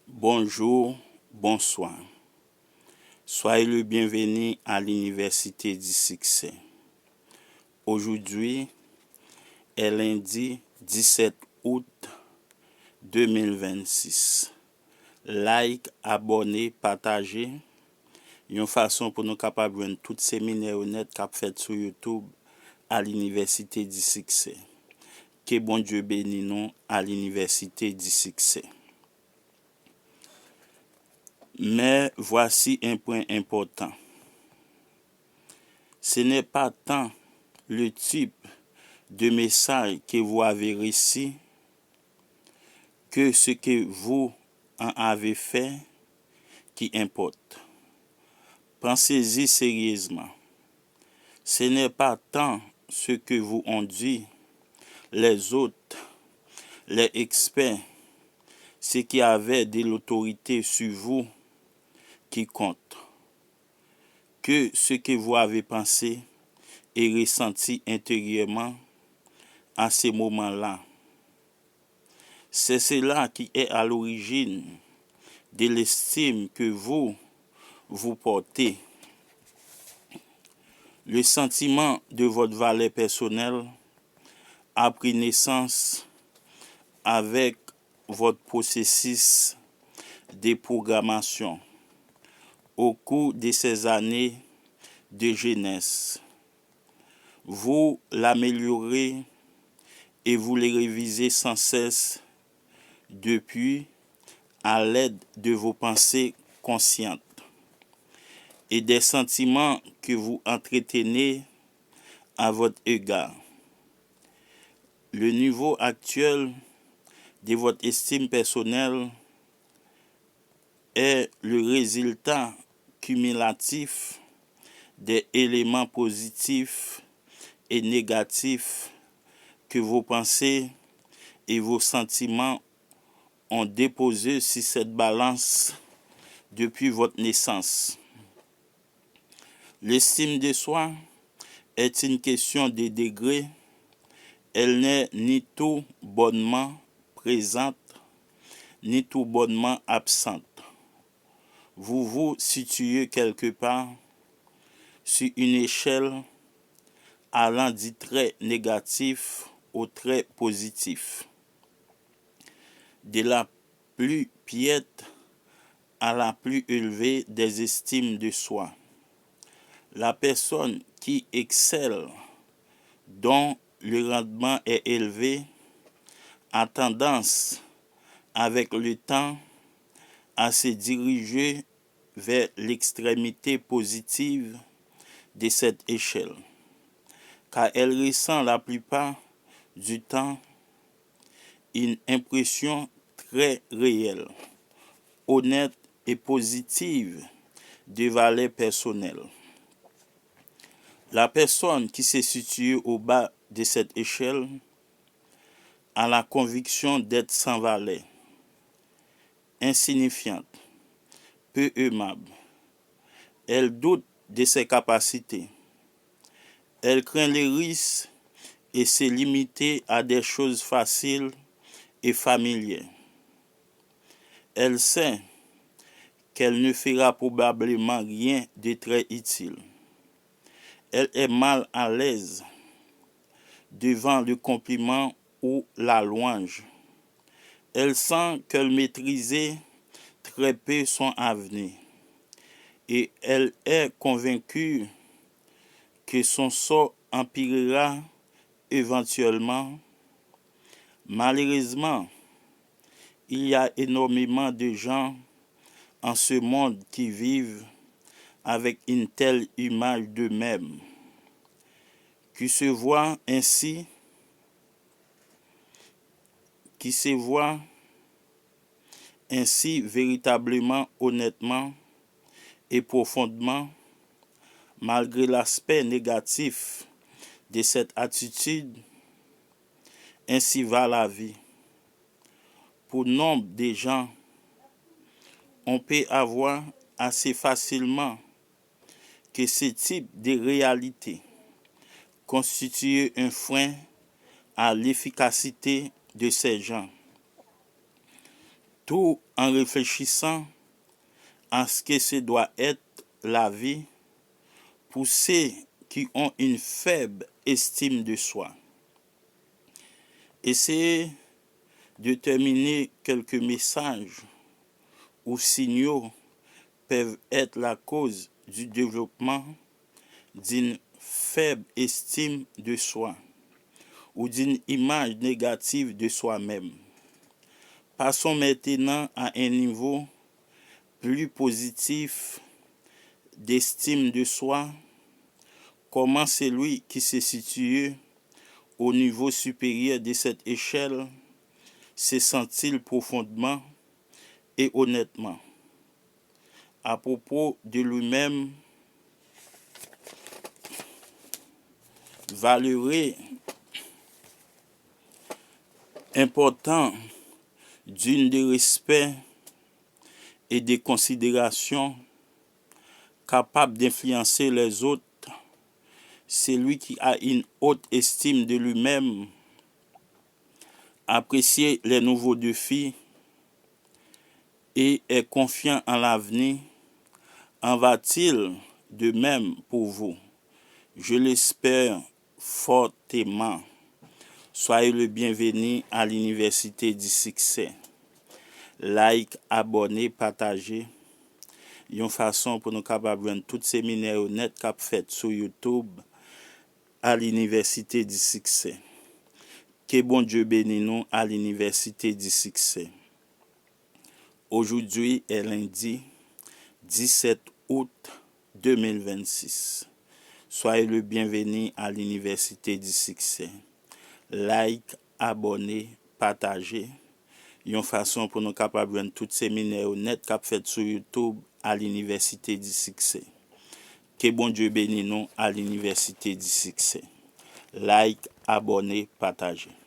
Bonjour, bonsoir. Soyez le bienvenu à l'Université du Succès. Aujourd'hui est lundi 17 août 2026. Like, abonnez, partagez. Une façon pour nous capables de joindre tous ces séminaires honnêtes qu'a fait sur YouTube à l'Université du Succès. Que bon Dieu bénisse nous à l'Université du Succès. Mais voici un point important. Ce n'est pas tant le type de message que vous avez reçu que ce que vous en avez fait qui importe. Pensez-y sérieusement. Ce n'est pas tant ce que vous ont dit les autres, les experts, ceux qui avaient de l'autorité sur vous qui compte, que ce que vous avez pensé et ressenti intérieurement à ces moments-là. C'est cela qui est à l'origine de l'estime que vous portez. Le sentiment de votre valeur personnelle a pris naissance avec votre processus de programmation au cours de ces années de jeunesse. Vous l'améliorez et vous les révisez sans cesse depuis à l'aide de vos pensées conscientes et des sentiments que vous entretenez à votre égard. Le niveau actuel de votre estime personnelle est le résultat cumulatif des éléments positifs et négatifs que vos pensées et vos sentiments ont déposé sur cette balance depuis votre naissance. L'estime de soi est une question de degré. Elle n'est ni tout bonnement présente, ni tout bonnement absente. Vous vous situez quelque part sur une échelle allant du très négatif au très positif, de la plus piètre à la plus élevée des estimes de soi. La personne qui excelle, dont le rendement est élevé, a tendance, avec le temps, à se diriger vers l'extrémité positive de cette échelle, car elle ressent la plupart du temps une impression très réelle, honnête et positive de valeur personnelle. La personne qui se situe au bas de cette échelle a la conviction d'être sans valeur, insignifiante, peu aimable. Elle doute de ses capacités. Elle craint les risques et se limiter à des choses faciles et familières. Elle sait qu'elle ne fera probablement rien de très utile. Elle est mal à l'aise devant le compliment ou la louange. Elle sent qu'elle maîtrise très peu son avenir et elle est convaincue que son sort empirera éventuellement. Malheureusement, il y a énormément de gens en ce monde qui vivent avec une telle image d'eux-mêmes, qui se voient ainsi véritablement, honnêtement et profondément, malgré l'aspect négatif de cette attitude. Ainsi va la vie. Pour nombre de gens, on peut avoir assez facilement que ce type de réalité constitue un frein à l'efficacité de ces gens. tout en réfléchissant à ce que ce doit être la vie pour ceux qui ont une faible estime de soi. Essayez de terminer quelques messages ou signaux peuvent être la cause du développement d'une faible estime de soi ou d'une image négative de soi-même. Passons maintenant à un niveau plus positif d'estime de soi. Comment celui qui se situe au niveau supérieur de cette échelle se sent-il profondément et honnêtement à propos de lui-même, valeureux, important, digne de respect et de considération, capable d'influencer les autres, celui qui a une haute estime de lui-même, apprécie les nouveaux défis et est confiant en l'avenir, en va-t-il de même pour vous? Je l'espère fortement. Soyez le bienvenu à l'Université du Succès. Like, abonnez, partagez. Une façon pour nous capables de voir tous ces séminaires net qu'a fait sur YouTube à l'Université du Succès. Que bon Dieu bénisse nous à l'Université du Succès. Aujourd'hui est lundi 17 août 2026. Soyez le bienvenu à l'Université du Succès. Like, abonnez, partagez. Une façon pour nous capables de voir tous ces séminaires net qu'a fait sur YouTube à l'Université du Succès. Que bon Dieu bénisse nous à l'Université du Succès. Like, abonnez, partagez.